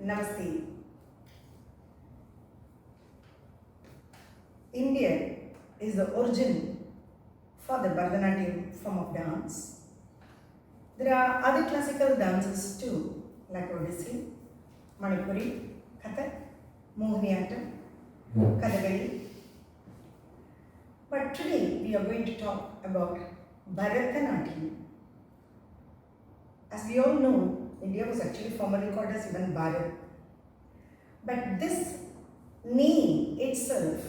Namaste. India is the origin for the Bharathanatiyam form of dance. There are other classical dances too, like Odissi, Manipuri, Kathak, Mohiniyattam, Kathakali. But today we are going to talk about Bharathanatiyam. As we all know, India was actually formerly called as even Bharat. But this name itself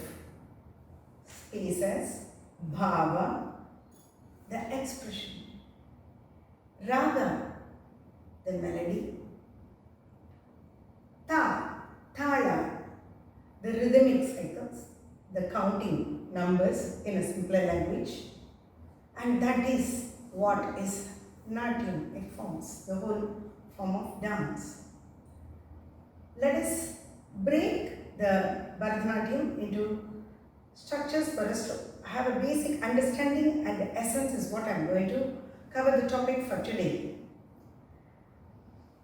is as Bhava, the expression, Raga, the melody, Thala, the rhythmic cycles, the counting numbers in a simpler language, and that is what is Natyam. It forms the whole form of dance. Let us break the Bharathanatiyam into structures for us to have a basic understanding, and the essence is what I am going to cover the topic for today.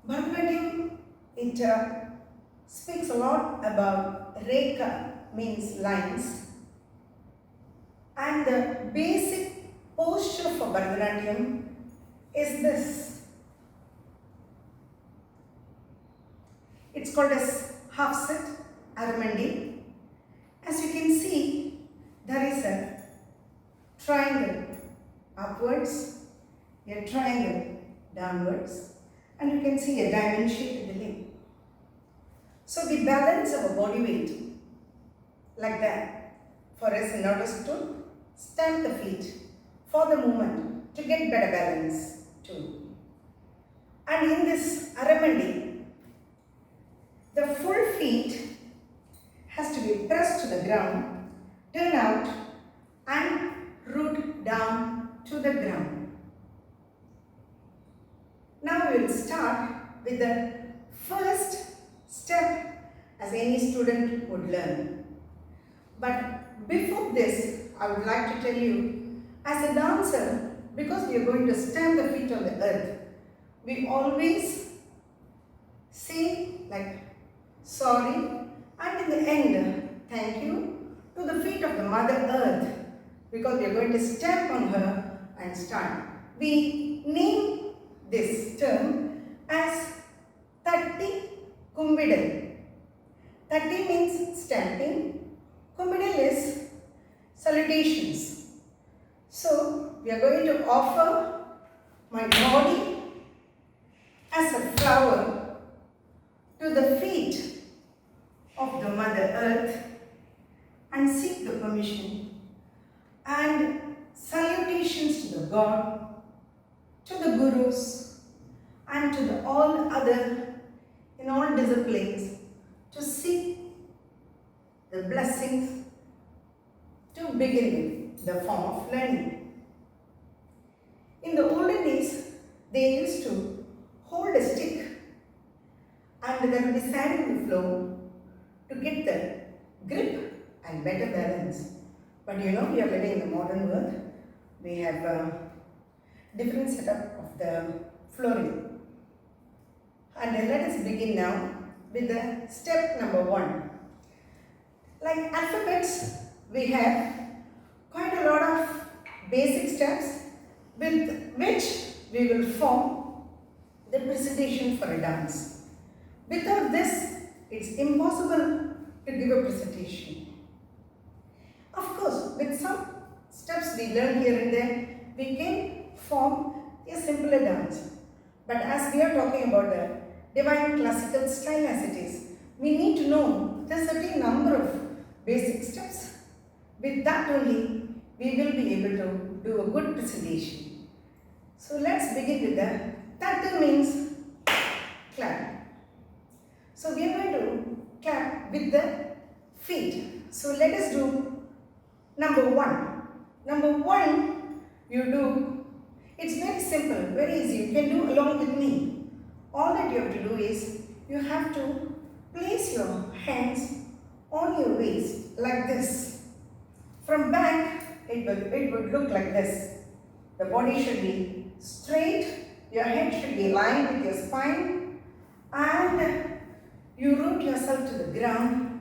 Bharathanatiyam, it speaks a lot about Rekha, means lines, and the basic posture for Bharathanatiyam is this. It's called as half set, Aramandi. As you can see, there is a triangle upwards, a triangle downwards, and you can see a diamond shape in the leg. So we balance our body weight like that for us in order to stamp the feet for the movement to get better balance too. And in this Aramandi, the full feet has to be pressed to the ground, turn out and root down to the ground. Now we will start with the first step as any student would learn. But before this, I would like to tell you, as a dancer, because we are going to stamp the feet on the earth, we always say like sorry, and in the end, thank you to the feet of the Mother Earth, because we are going to stamp on her and start. We name this term as Tatti Kumbidal. Tatti means stamping, Kumbidal is salutations. So, we are going to offer my body as a flower to the feet of the Mother Earth and seek the permission and salutations to the God, to the Gurus, and to the all other in all disciplines to seek the blessings to begin with the form of learning. In the olden days, they used to hold a stick and there will be sand in the floor to get the grip and better balance. But you know, we are living in the modern world. We have a different setup of the flooring. And let us begin now with the step number 1. Like alphabets, we have quite a lot of basic steps with which we will form the presentation for a dance. Without this, it's impossible to give a presentation. Of course, with some steps we learn here and there, we can form a simpler dance. But as we are talking about the divine classical style as it is, we need to know the certain number of basic steps. With that only, we will be able to do a good presentation. So let's begin with the Tatu means clap. So we are going to clap with the feet. So let us do number 1. Number 1, you do, it's very simple, very easy. You can do along with me. All that you have to do is, you have to place your hands on your waist like this. From back, it would look like this. The body should be straight, your head should be aligned with your spine, and You root yourself to the ground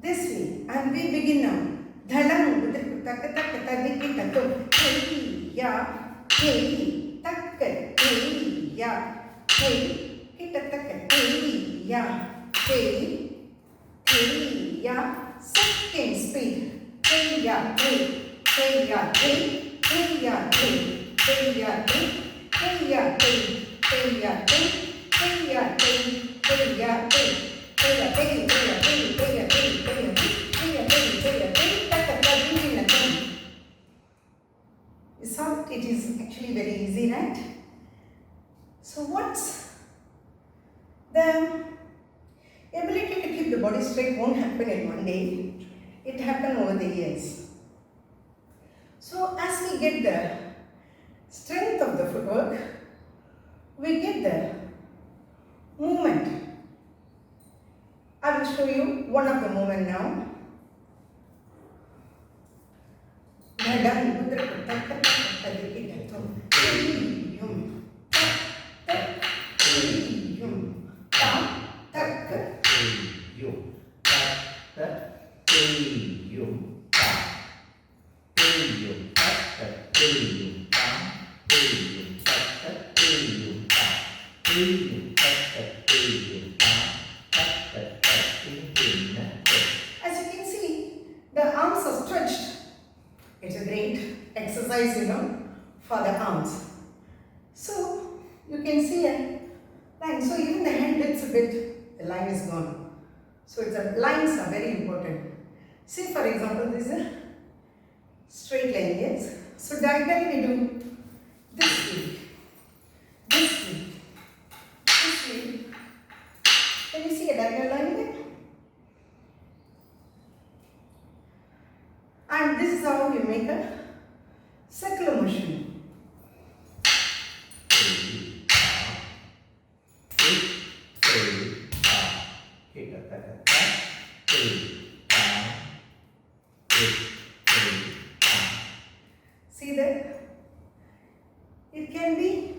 this way, and we begin now. Dhalang taka taka tadiki tatum. Hey ya, hey taka hey ya, hey hitataka hey ya, hey ya. Second speed. Hey ya, hey ya, hey ya, hey ya, hey ya, hey ya, hey ya, You saw it is actually very easy, right? So what's the ability to keep the body straight won't happen in one day. It happened over the years. So as we get the strength of the footwork, we get the movement. I will show you one of the movement now. As you can see, the arms are stretched. It's a great exercise, for the arms. So you can see a line. So even the hand hits a bit, the line is gone. So lines are very important. See, for example, this is a straight line, yes. So diagonally we do this way, this way, this way. Can you see a diagonal line there? And this is how you make a circular motion. See that? It can be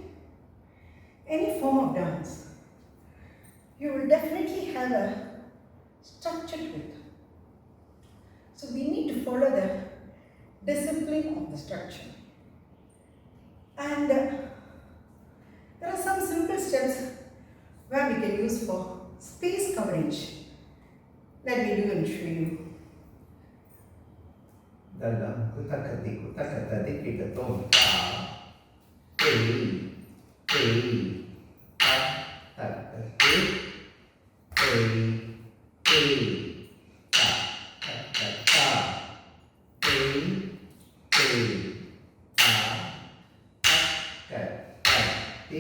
any form of dance. You will definitely have a structure to it. So we need to follow the discipline of the structure. And there are some simple steps where we can use for space coverage. Let me do and show you. Dalam kutakati kutakatadi kita tonta, ei, ta, takati, ei, ta, takata, ei, ta, takati, As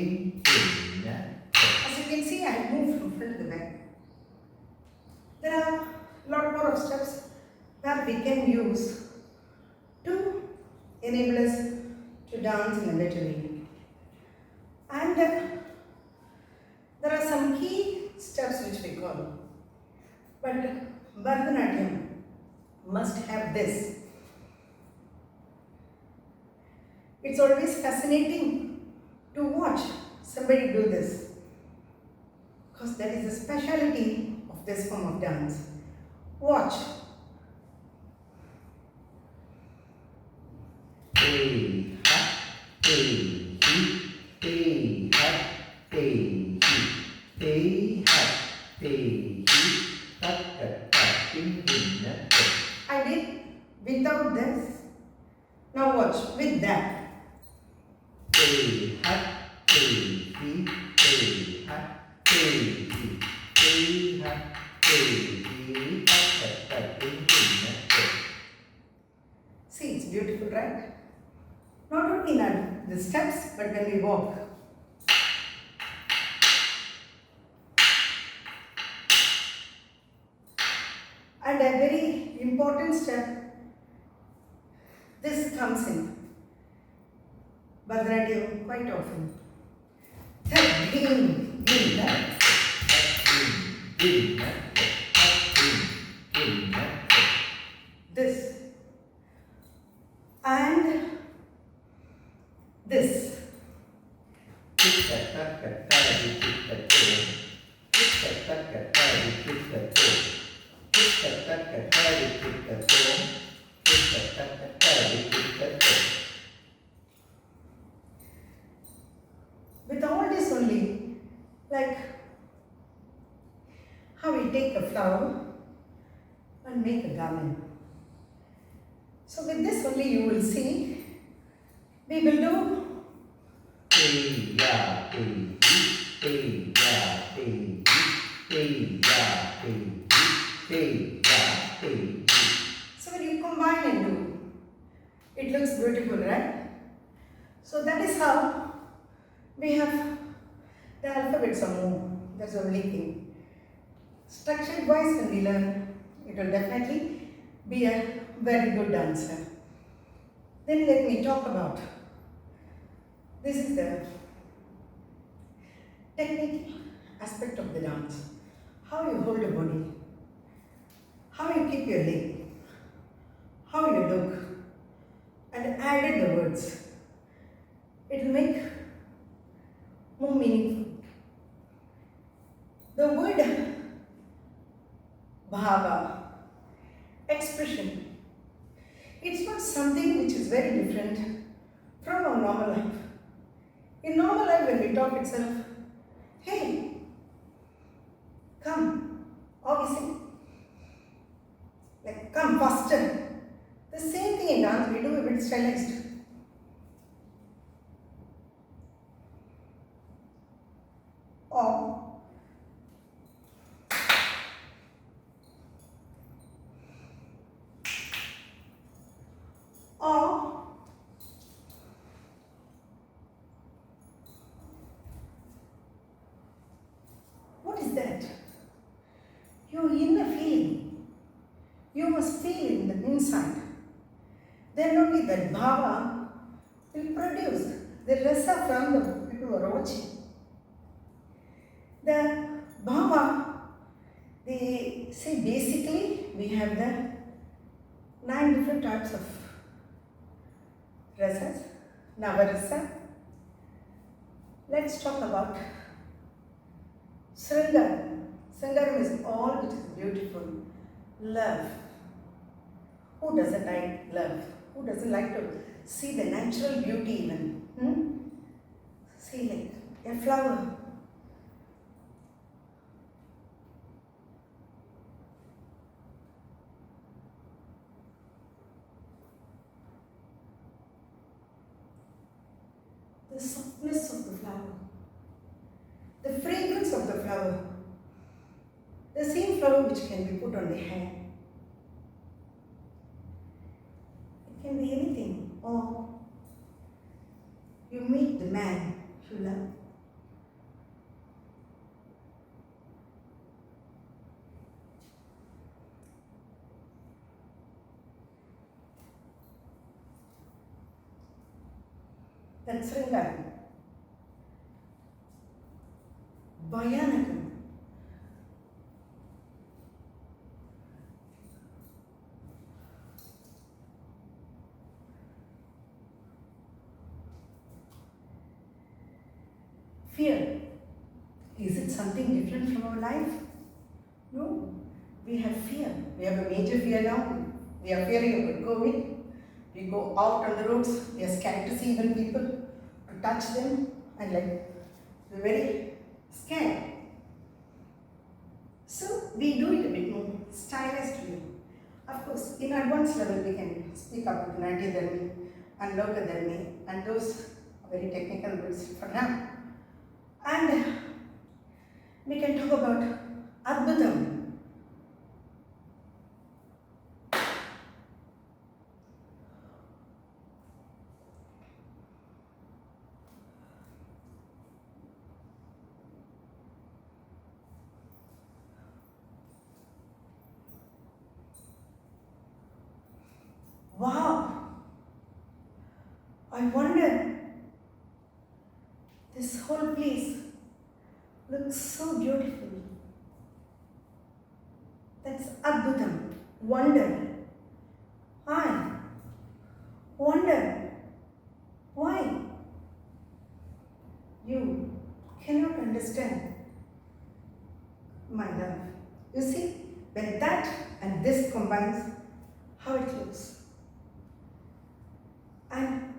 you can see, I moved from front to the back. There are a lot more of steps where we can use to enable us to dance in a better way. And there are some key steps which we call. But Bharathanatiyam must have this. It's always fascinating to watch somebody do this, because that is the speciality of this form of dance. Watch. ei, ha, ei, hi, ei, ha, ei, hi, ei, ha, ei, hi, takati, I did without this. Now watch with that. ei, ha, ei, hi, ei, ha, ei, hi, ei, ha, ei, hi, takati, See, it's beautiful, right? Not only in the steps, but when we walk. And a very important step, this comes in Bharathanatiyam quite often. This and this. With all this only, like how we take a flower and make a garland. So with this only you will see, we will do so when you combine and do, it looks beautiful, right? So that is how we have the alphabets are more. That's the only thing. Structured wise when we learn, it will definitely be a very good dancer. Then let me talk about, this is the technique aspect of the dance. How you hold your body, how you keep your leg, how you look, and added the words. It will make more meaningful. The word bhava, expression, it's not something which is very different from our normal life. In normal life when we talk itself, hey, come, or we say, like come faster. The same thing in dance, we do a bit stylized. Or what is that? Your inner feeling. You must feel in the inside. Then only that bhava will produce the rasa from the people who are watching. The bhava, they say basically we have the 9 different types of rasas, navarasa. Let's talk about Sringaram. Sringaram is all which is beautiful. Love. Who doesn't like love? Who doesn't like to see the natural beauty even? See like a flower. The softness of the flower, the fragrance of the flower, the same flower which can be put on the hair. It can be anything, or you meet the man you love. That's Sringaram. Bhayanakam. Fear. Is it something different from our life? No. We have fear. We have a major fear now. We are fearing about COVID. We go out on the roads. We are scared to see even people, to touch them, and like we're very scared. So we do it a bit more stylized way. Of course, in advanced level we can speak about Natya Dharmi and Loka Dharmi, and those are very technical words for now. And we can talk about Adbhutam. Wow! I wonder, this whole place looks so beautiful. That's Adbhutam, wonder. I wonder, why? You cannot understand. my love. You see, when that and this combines, how it looks. And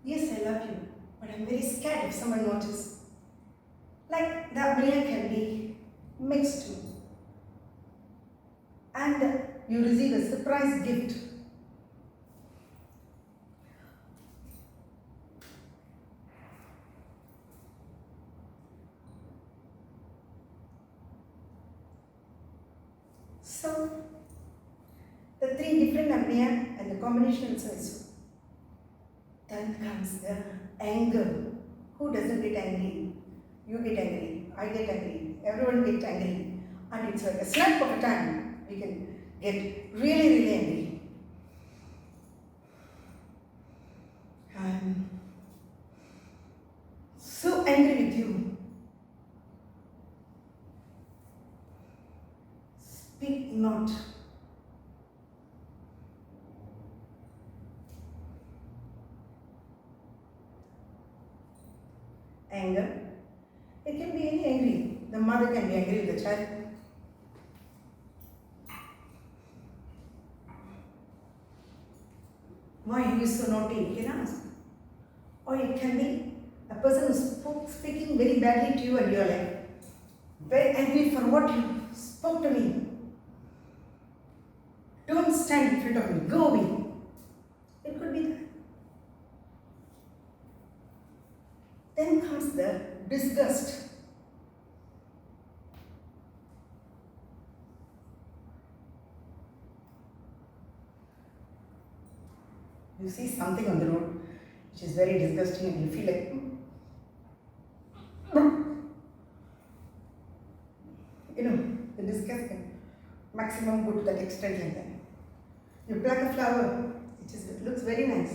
yes, I love you, but I'm very scared if someone notices. Like the abaya can be mixed too. And you receive a surprise gift. So, the three different abaya and the combination is also. Then comes the anger. Who doesn't get angry? You get angry, I get angry, everyone gets angry. And it's like a snap of a time, we can get really, really angry. I'm so angry with you. Speak not. Anger. It can be any angry. The mother can be angry with the child. Why you so naughty? You can ask. Or it can be a person who's speaking very badly to you and you're like very angry for what you spoke to me. Don't stand in front of me. Go away. It could be that. Then comes the disgust. You see something on the road which is very disgusting and you feel like the disgust can maximum go to that extent like that. You pluck a flower, it looks very nice.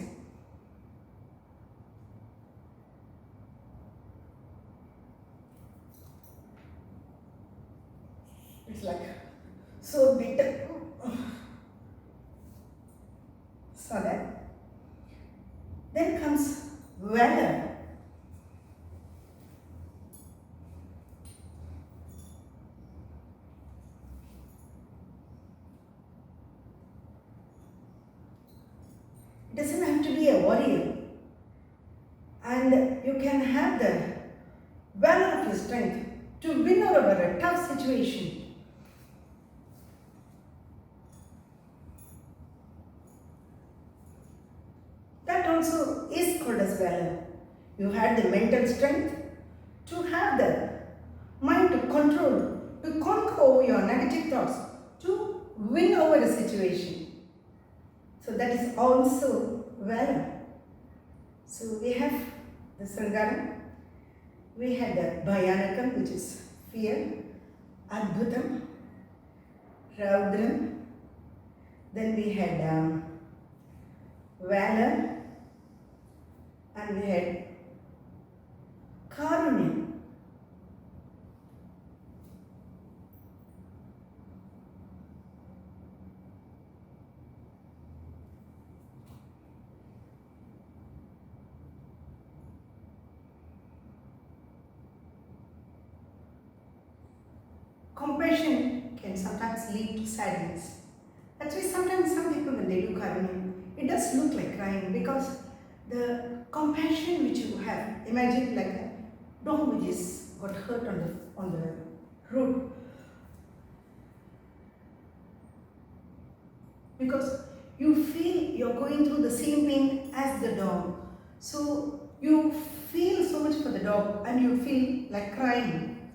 It's like so bitter. So that. Then comes valor. It doesn't have to be a warrior. And you can have the valor of your strength to win over a tough situation. That also is called as valor. You had the mental strength to have the mind to control, to conquer over your negative thoughts, to win over the situation. So that is also valor. So we have the Sangara, we had the Bhayanakam, which is fear, Adbhutam, Raudram, then we had valor, and we had Karunyam. Compassion can sometimes lead to sadness. That's why sometimes some people when they do Karunyam, it does look like crying because the compassion which you have, imagine like a dog which is got hurt on the road. Because you feel you're going through the same pain as the dog. So you feel so much for the dog and you feel like crying.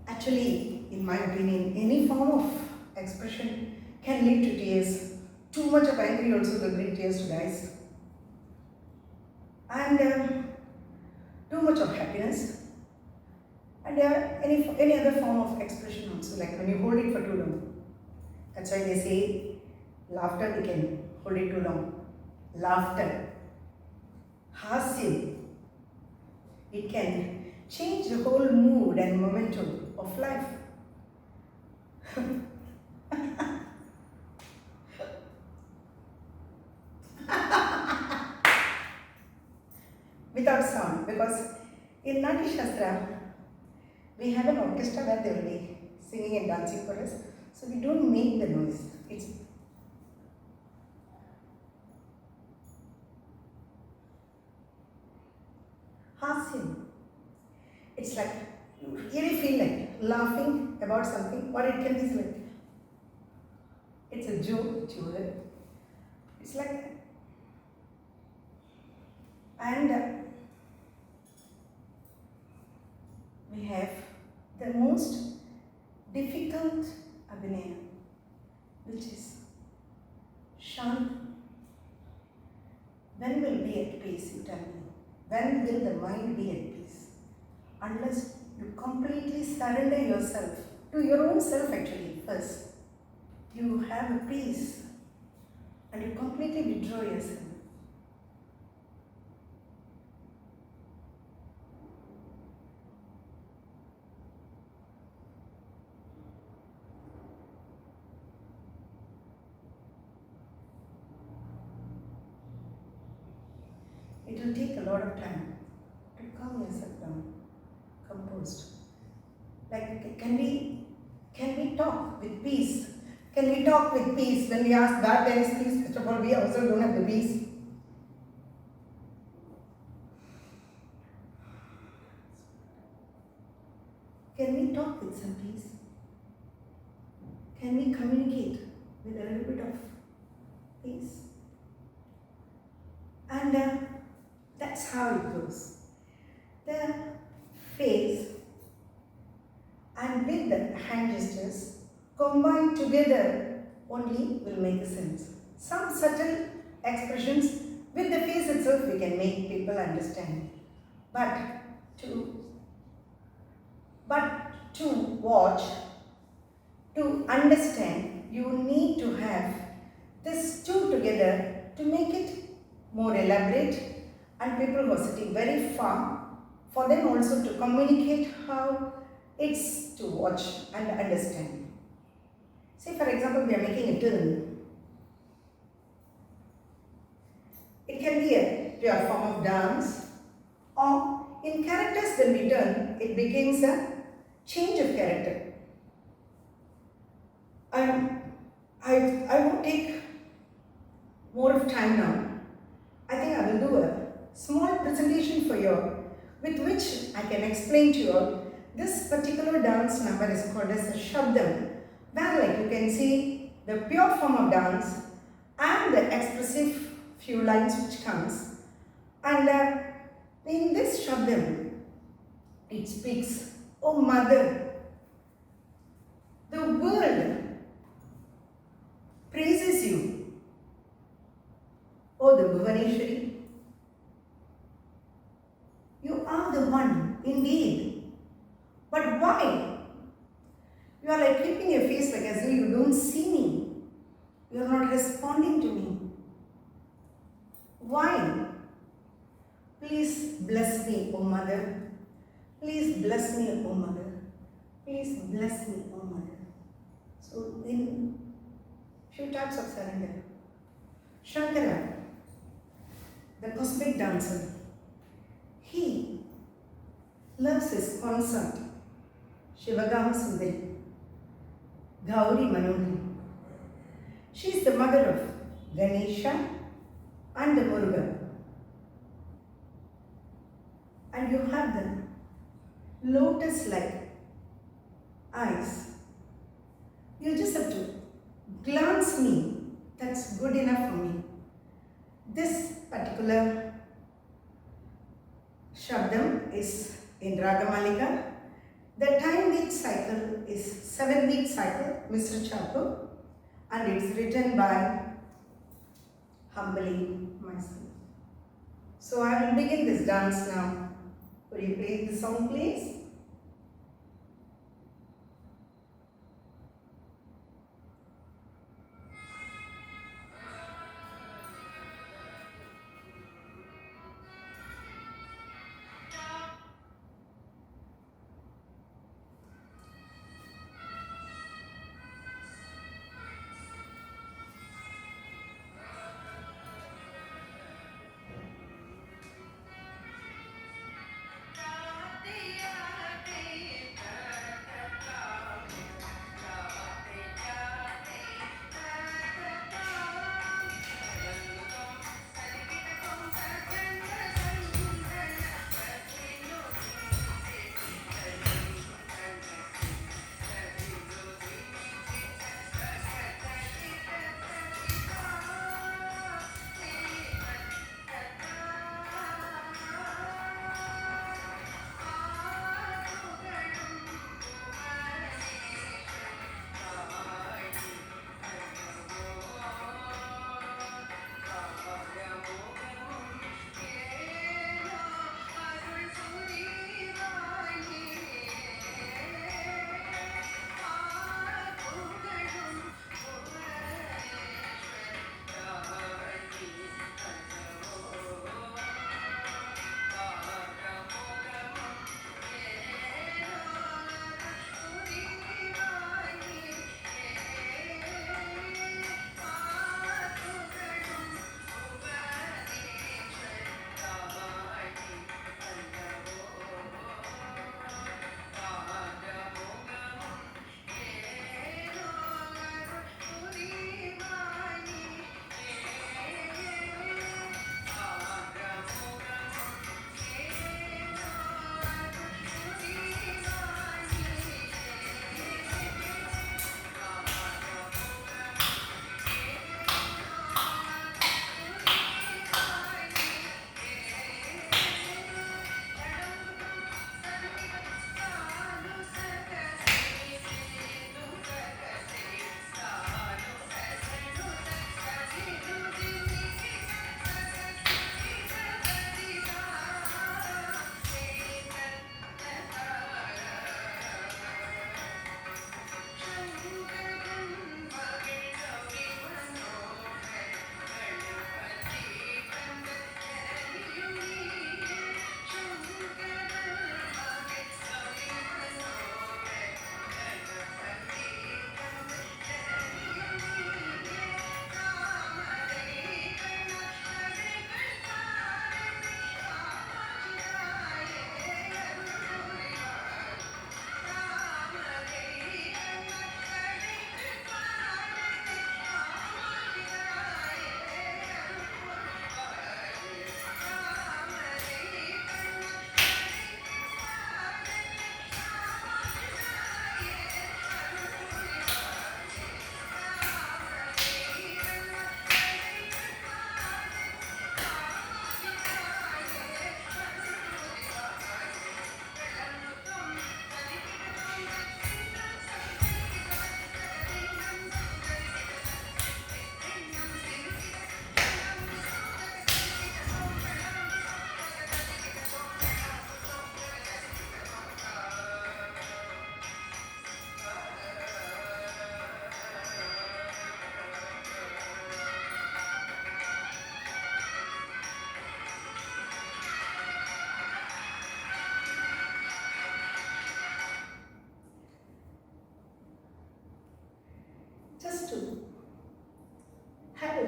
Actually, in my opinion, any form of expression can lead to tears. Too much of anger also will bring tears to the eyes. And too much of happiness. And any other form of expression also, like when you hold it for too long. That's why they say, laughter we can hold it too long. Laughter, hasya, it can change the whole mood and momentum of life. without sound, because in Natya Shastra, we have an orchestra where they will be singing and dancing for us. So we don't make the noise. It's Hasya. It's like you really feel like laughing about something, or it can be like it's a joke. It's like that. And we have the most difficult abhinaya, which is Shanti. When will be at peace, you tell me? When will the mind be at peace? Unless you completely surrender yourself to your own self actually first. You have a peace and you completely withdraw yourself. It will take a lot of time to calm yourself down, composed. Like, can we talk with peace? Can we talk with peace when we ask God where is peace? First of all, we also don't have the peace. Can we talk with some peace? Can we communicate with a little bit of peace? And that's how it goes. The face and with the hand gestures combined together only will make a sense. Some subtle expressions with the face itself we can make people understand. But to watch, to understand, you need to have these two together to make it more elaborate, and people who are sitting very far, for them also to communicate how it's to watch and understand. Say for example, we are making a turn. It can be a pure form of dance, or in characters when we turn, it becomes a change of character. I won't take more of time now. I think I will do a small presentation for you all, with which I can explain to you all. This particular dance number is called as a Shabdam, where like you can see the pure form of dance and the expressive few lines which comes. And in this Shabdam, it speaks, "Oh Mother, the world praises you. Oh, the Bhuvaneshwari, you are the one indeed. But why? You are like keeping your face like as though you don't see me. You are not responding to me. Why? Please bless me, O Mother. Please bless me, O Mother. Please bless me, O Mother." So, in few types of surrender. Shankara, the cosmic dancer, he loves his consort, Shivagam Sundari, Gauri Manohari. She is the mother of Ganesha and Muruga. And you have the lotus-like eyes. You just have to glance me. That's good enough for me. This particular Shabdam is in Ragamalika. The time beat cycle is 7-beat cycle, Mr. Chapu, and it's written by humbly myself. So I will begin this dance now. Will you play the song, please?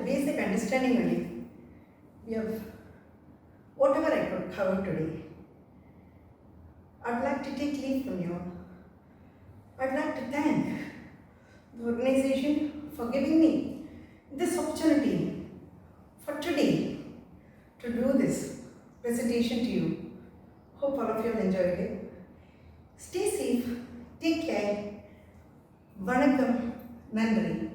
basic understanding only. We have whatever I could cover today. I'd like to take leave from you all. I'd like to thank the organization for giving me this opportunity for today to do this presentation to you. Hope all of you have enjoyed it. Stay safe, take care. Vanakkam, Nandri.